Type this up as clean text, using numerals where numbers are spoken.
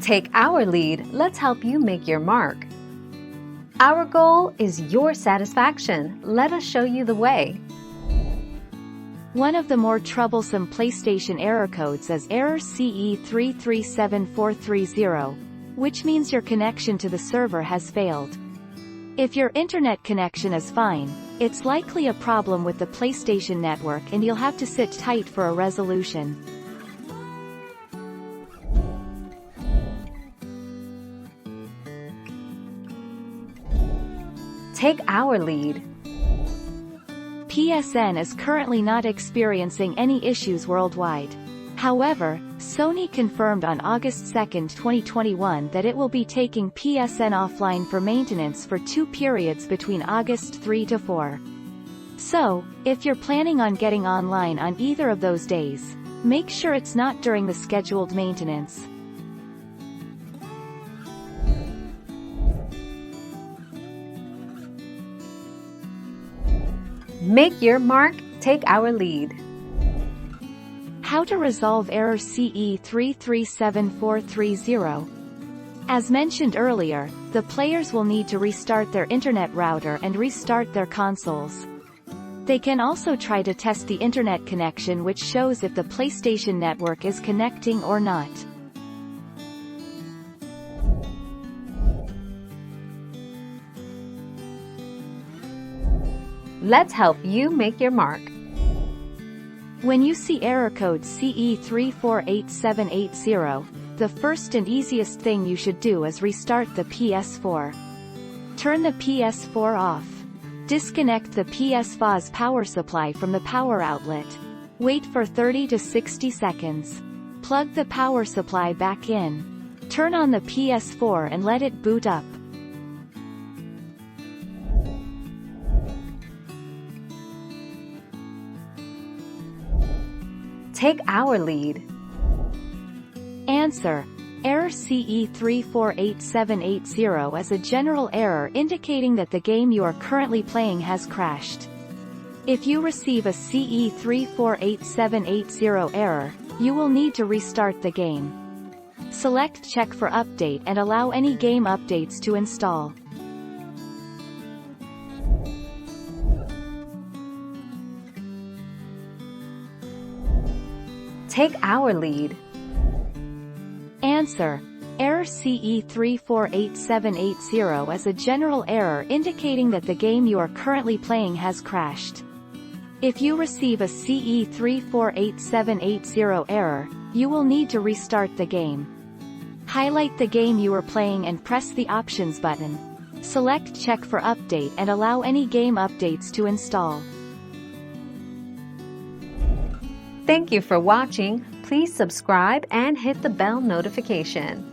Take our lead, let's help you make your mark. Our goal is your satisfaction. Let us show you the way. One of the more troublesome PlayStation error codes is error CE 337430, which means your connection to the server has failed. If your internet connection is fine, it's likely a problem with the PlayStation network and you'll have to sit tight for a resolution. Take our lead. PSN is currently not experiencing any issues worldwide. However, Sony confirmed on August 2, 2021 that it will be taking PSN offline for maintenance for 2 periods between August 3 to 4. So, if you're planning on getting online on either of those days, make sure it's not during the scheduled maintenance. Make your mark, take our lead. How to resolve error CE 337430. As mentioned earlier, the players will need to restart their internet router and restart their consoles. They can also try to test the internet connection, which shows if the PlayStation network is connecting or not. Let's help you make your mark. When you see error code CE 348780, the first and easiest thing you should do is restart the PS4. Turn the PS4 off. Disconnect the PS4's power supply from the power outlet. Wait for 30 to 60 seconds. Plug the power supply back in. Turn on the PS4 and let it boot up. Take our lead. Answer: error CE 348780 is a general error indicating that the game you are currently playing has crashed. If you receive a CE 348780 error, you will need to restart the game. Select Check for Update and allow any game updates to install. Take our lead. Answer: error CE 348780 is a general error indicating that the game you are currently playing has crashed. If you receive a CE 348780 error, you will need to restart the game. Highlight the game you are playing and press the Options button. Select Check for Update and allow any game updates to install. Thank you for watching. Please subscribe and hit the bell notification.